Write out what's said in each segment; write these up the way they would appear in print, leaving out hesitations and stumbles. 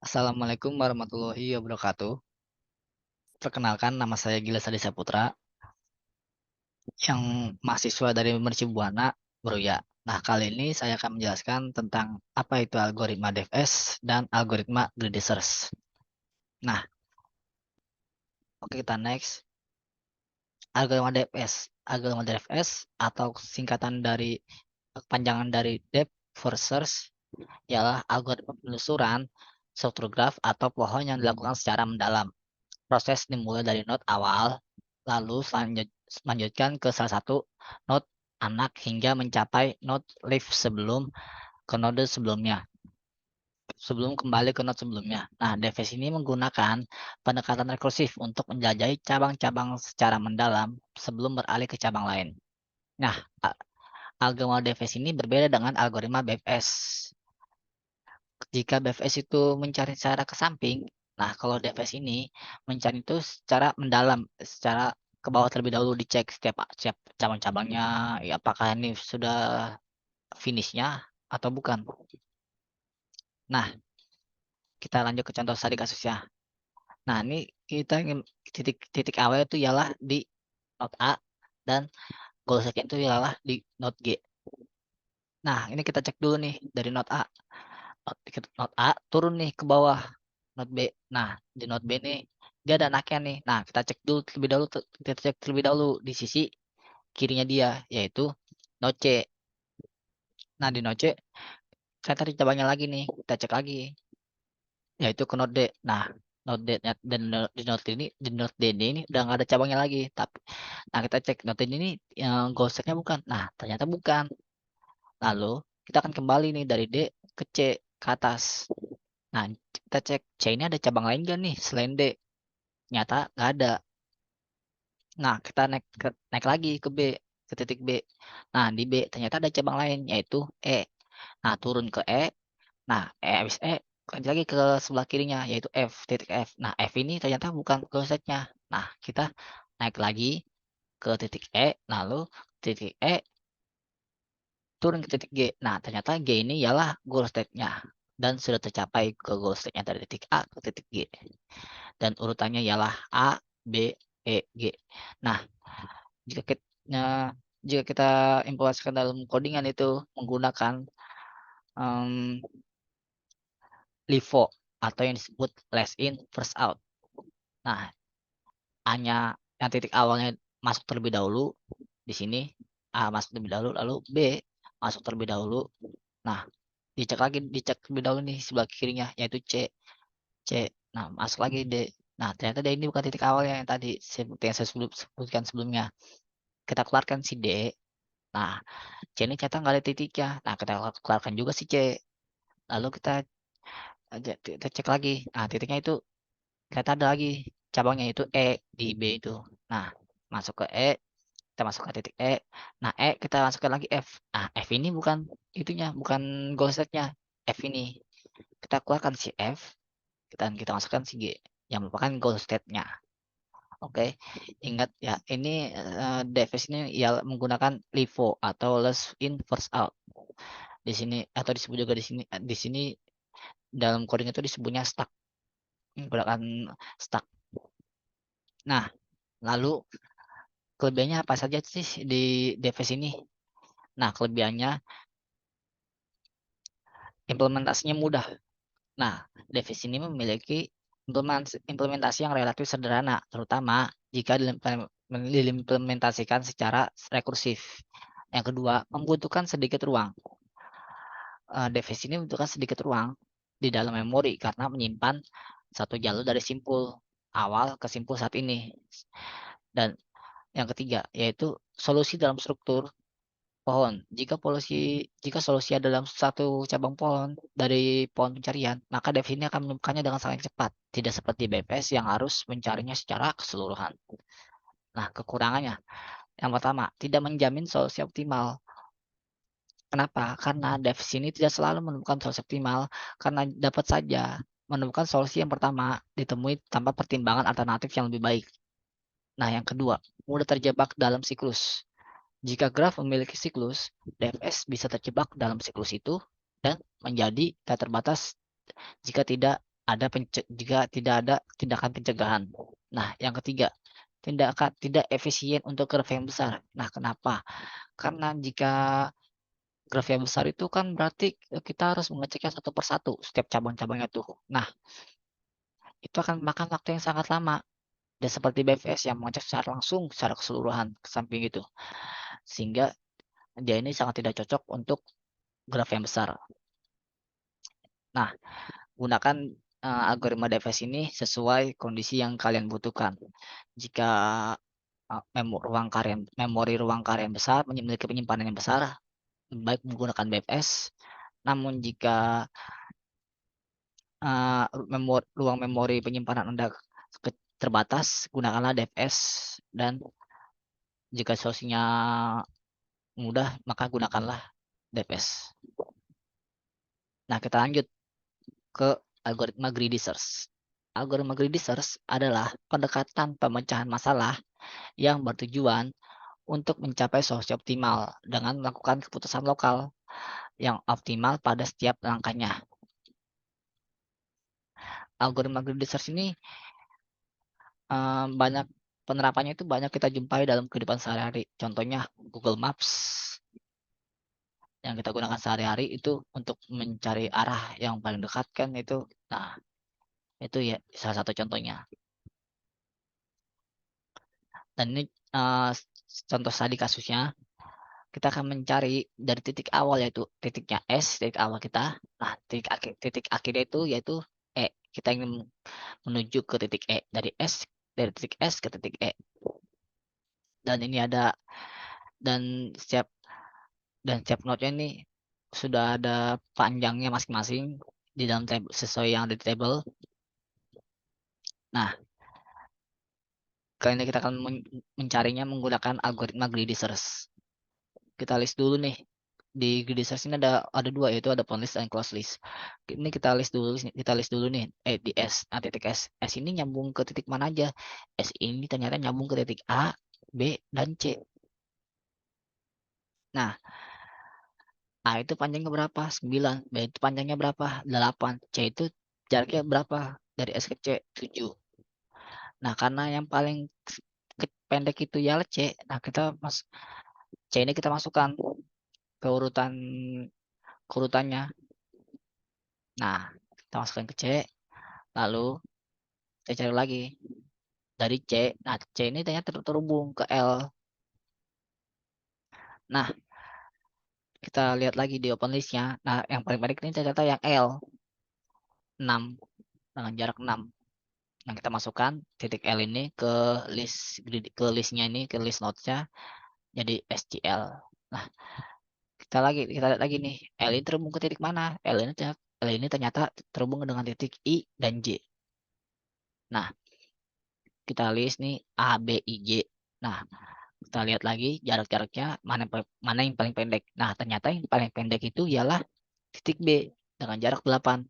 Assalamualaikum warahmatullahi wabarakatuh. Perkenalkan nama saya Gilas Adi Saputra, yang mahasiswa dari Mercubuana, Meruya. Nah, kali ini saya akan menjelaskan tentang apa itu algoritma DFS dan algoritma greedy search. Nah, oke kita next. Algoritma DFS. Algoritma DFS atau singkatan dari kepanjangan dari depth first search ialah algoritma penelusuran struktur graf atau pohon yang dilakukan secara mendalam. Proses dimulai dari node awal, lalu melanjutkan ke salah satu node anak hingga mencapai node leaf sebelum ke node sebelumnya. Sebelum kembali ke node sebelumnya. Nah, DFS ini menggunakan pendekatan rekursif untuk menjelajahi cabang-cabang secara mendalam sebelum beralih ke cabang lain. Nah, algoritma DFS ini berbeda dengan algoritma BFS. Jika BFS itu mencari secara ke samping, nah kalau DFS ini mencari itu secara mendalam, secara ke bawah terlebih dahulu dicek setiap cabang-cabangnya, ya apakah ini sudah finishnya atau bukan. Nah, kita lanjut ke contoh tadi kasusnya. Nah, ini kita ingin titik awal itu ialah di node A dan goal setnya itu ialah di node G. Nah, ini kita cek dulu nih dari node A. Node A turun nih ke bawah node B. Nah, di node B nih dia ada anaknya nih. Nah, kita cek dulu terlebih dahulu kita cek terlebih dahulu di sisi kirinya dia yaitu node C. Nah, di node C saya tadi cabangnya lagi nih. Kita cek lagi yaitu ke node D. Nah, node D dan di node ini di node D ini udah nggak ada cabangnya lagi. Tapi nah kita cek node ini yang goal setnya bukan. Nah, ternyata bukan. Lalu kita akan kembali nih dari D ke C ke atas. Nah, kita cek C ini ada cabang lain gak nih selain D? Nyata nggak ada. Nah, kita naik lagi ke B, ke titik B. Nah, di B ternyata ada cabang lain yaitu E. Nah, turun ke E. Nah, habis E lanjut lagi ke sebelah kirinya yaitu F, titik F. Nah, F ini ternyata bukan goal setnya. Nah, kita naik lagi ke titik E, lalu titik E turun ke titik G. Nah, ternyata G ini ialah goal state-nya dan sudah tercapai ke goal state-nya dari titik A ke titik G. Dan urutannya ialah A, B, E, G. Nah, jika kita jika kita implementasikan dalam codingan itu menggunakan um, LIFO atau yang disebut last in first out. Nah, hanya yang titik awalnya masuk terlebih dahulu di sini A masuk terlebih dahulu lalu B masuk terlebih dahulu. Nah, dicek terlebih dahulu nih sebelah kirinya yaitu C. C. Nah, masuk lagi D. Nah, ternyata D ini bukan titik awalnya yang tadi seperti yang saya sebutkan sebelumnya. Kita keluarkan si D. Nah, C ini ternyata nggak ada titiknya. Nah, kita keluarkan juga si C. Lalu kita cek lagi. Nah, titiknya itu ternyata ada lagi cabangnya itu E di B itu. Nah, masuk ke E, kita masuk ke titik E. Nah, E kita masukkan lagi F. Nah, F ini bukan itunya, bukan goal setnya. F ini kita keluarkan si F dan kita masukkan si G yang merupakan goal state-nya. Oke, ingat ya, ini DFS ini ya menggunakan LIFO atau last in first out. Di sini atau disebut juga di sini dalam coding itu disebutnya stack, menggunakan stack. Nah, lalu kelebihannya apa saja sih di DFS ini? Nah, kelebihannya implementasinya mudah. Nah, DFS ini memiliki implementasi yang relatif sederhana, terutama jika diimplementasikan secara rekursif. Yang kedua, membutuhkan sedikit ruang. DFS ini membutuhkan sedikit ruang di dalam memori karena menyimpan satu jalur dari simpul awal ke simpul saat ini. Dan yang ketiga, yaitu solusi dalam struktur pohon. Jika solusi ada dalam satu cabang pohon dari pohon pencarian, maka dev ini akan menemukannya dengan sangat cepat. Tidak seperti BPS yang harus mencarinya secara keseluruhan. Nah, kekurangannya. Yang pertama, tidak menjamin solusi optimal. Kenapa? Karena dev ini tidak selalu menemukan solusi optimal, karena dapat saja menemukan solusi yang pertama ditemui tanpa pertimbangan alternatif yang lebih baik. Nah, yang kedua, mudah terjebak dalam siklus. Jika graf memiliki siklus, DFS bisa terjebak dalam siklus itu dan menjadi tak terbatas jika tidak jika tidak ada tindakan pencegahan. Nah, yang ketiga, tindakan tidak efisien untuk graf yang besar. Nah, kenapa? Karena jika graf yang besar itu kan berarti, kita harus mengeceknya satu per satu setiap cabang-cabangnya tuh. Nah, itu akan makan waktu yang sangat lama. Dan seperti BFS yang mengecek secara langsung secara keseluruhan ke samping itu. Sehingga dia ini sangat tidak cocok untuk graf yang besar. Nah, gunakan, algoritma DFS ini sesuai kondisi yang kalian butuhkan. Jika, memori ruang karya yang besar memiliki penyimpanan yang besar, baik menggunakan BFS. Namun jika, ruang memori penyimpanan Anda terbatas, gunakanlah DFS, dan jika solusinya mudah, maka gunakanlah DFS. Nah, kita lanjut ke algoritma greedy search. Algoritma greedy search adalah pendekatan pemecahan masalah yang bertujuan untuk mencapai solusi optimal dengan melakukan keputusan lokal yang optimal pada setiap langkahnya. Algoritma greedy search ini, banyak penerapannya itu banyak kita jumpai dalam kehidupan sehari-hari. Contohnya Google Maps yang kita gunakan sehari-hari itu untuk mencari arah yang paling dekat kan itu. Nah, itu ya salah satu contohnya. Dan ini, contoh tadi kasusnya, kita akan mencari dari titik awal yaitu titiknya S, titik awal kita. Nah, titik akhirnya itu yaitu E. Kita ingin menuju ke titik E, dari titik S ke titik E. Dan ini ada dan setiap node-nya ini sudah ada panjangnya masing-masing di dalam table sesuai yang ada di table. Nah, kali ini kita akan mencarinya menggunakan algoritma greedy search. Kita list dulu nih. Di greedy search ini ada dua, yaitu ada pound list dan close list. Ini kita list dulu nih, di S. Nah, titik S. S ini nyambung ke titik mana aja? S ini ternyata nyambung ke titik A, B, dan C. Nah, A itu panjangnya berapa? 9. B itu panjangnya berapa? 8. C itu jaraknya berapa? Dari S ke C? 7. Nah, karena yang paling pendek itu ya C. Nah, C ini kita masukkan ke urutannya. Nah, kita masukkan ke C, lalu kita cari lagi dari C. Nah, C ini ternyata terhubung ke L. Nah, kita lihat lagi di open listnya. Nah, yang paling pendek ini ternyata yang L, 6, dengan jarak 6. Nah, kita masukkan titik L ini ke listnya ini, ke list nodes-nya, jadi SCL. Nah, kita lihat lagi nih, L ini terhubung ke titik mana? L ini ternyata terhubung dengan titik I dan J. Nah, kita list nih A, B, I, J. Nah, kita lihat lagi jarak-jaraknya mana yang paling pendek. Nah, ternyata yang paling pendek itu ialah titik B dengan jarak 8.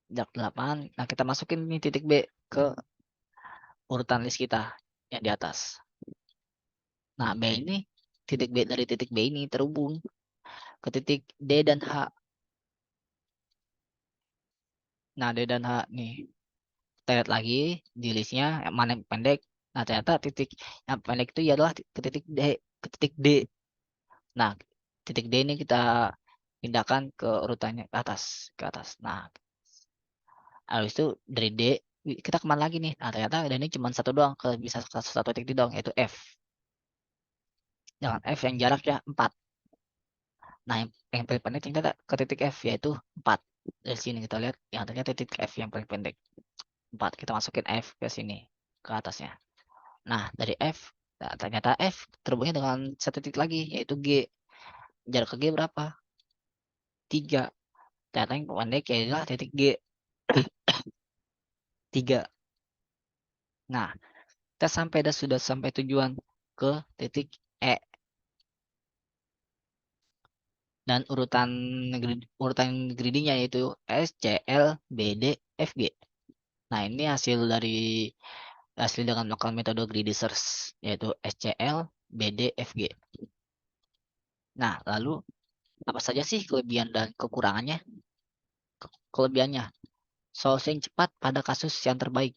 Jarak 8. Nah, kita masukin nih titik B ke urutan list kita yang di atas. Nah, titik B dari titik B ini terhubung ke titik D dan H. Nah, D dan H nih. Kita lihat lagi di listnya yang mana yang pendek. Nah, ternyata titik yang pendek itu ialah ke titik D, ke titik D. Nah, titik D ini kita pindahkan ke urutannya ke atas. Nah, habis itu dari D kita kemana lagi nih? Nah, ternyata D ini cuma satu doang, bisa satu titik doang, yaitu F. Dengan F yang jaraknya 4. Nah, yang paling pendek ternyata ke titik F, yaitu 4. Dari sini kita lihat yang ternyata titik F yang paling pendek. 4. Kita masukin F ke sini, ke atasnya. Nah, dari F, nah, ternyata F terhubungnya dengan satu titik lagi, yaitu G. Jarak ke G berapa? 3. Ternyata yang pendek adalah titik G. 3. Nah, kita sudah sampai tujuan ke titik E. Dan urutan greedy-nya yaitu S, C, L, B, D, F, G. Nah, ini hasil dengan melakukan metode greedy search, yaitu SCL, BD, FG. Nah, lalu apa saja sih kelebihan dan kekurangannya? Kelebihannya, solusi yang cepat pada kasus yang terbaik.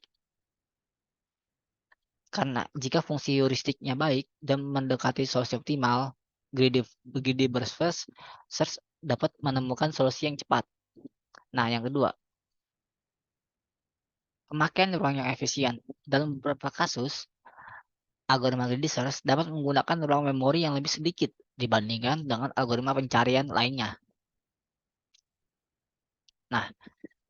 Karena jika fungsi heuristiknya baik dan mendekati solusi optimal, greedy greedy search dapat menemukan solusi yang cepat. Nah, yang kedua, pemakaian ruang yang efisien. Dalam beberapa kasus, algoritma greedy search dapat menggunakan ruang memori yang lebih sedikit dibandingkan dengan algoritma pencarian lainnya. Nah,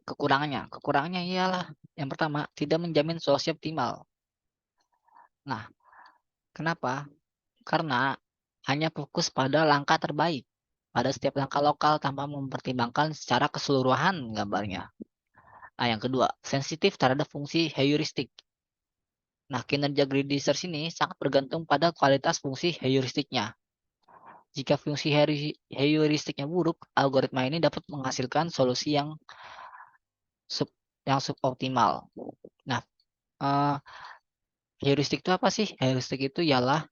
kekurangannya ialah yang pertama, tidak menjamin solusi optimal. Nah, kenapa? Karena hanya fokus pada langkah terbaik pada setiap langkah lokal tanpa mempertimbangkan secara keseluruhan gambarnya. Nah, yang kedua, sensitif terhadap fungsi heuristik. Nah, kinerja greedy search ini sangat bergantung pada kualitas fungsi heuristiknya. Jika fungsi heuristiknya buruk, algoritma ini dapat menghasilkan solusi sub yang suboptimal. Nah, eee, heuristik itu apa sih? Heuristik itu ialah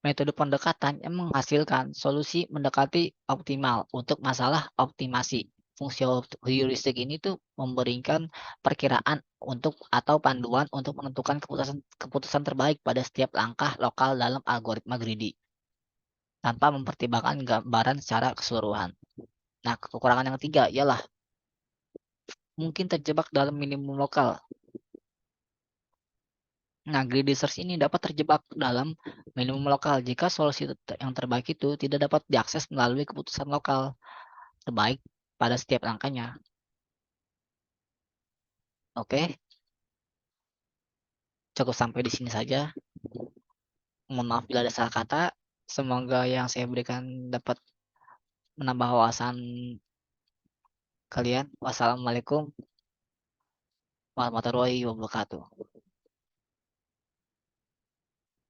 metode pendekatan yang menghasilkan solusi mendekati optimal untuk masalah optimasi. Fungsi heuristik ini tuh memberikan perkiraan untuk atau panduan untuk menentukan keputusan keputusan terbaik pada setiap langkah lokal dalam algoritma greedy, tanpa mempertimbangkan gambaran secara keseluruhan. Nah, kekurangan yang ketiga ialah mungkin terjebak dalam minimum lokal. Nah, greedy search ini dapat terjebak dalam minimum lokal jika solusi yang terbaik itu tidak dapat diakses melalui keputusan lokal terbaik pada setiap langkahnya. Oke, cukup sampai di sini saja. Mohon maaf bila ada salah kata. Semoga yang saya berikan dapat menambah wawasan kalian. Wassalamualaikum warahmatullahi wabarakatuh.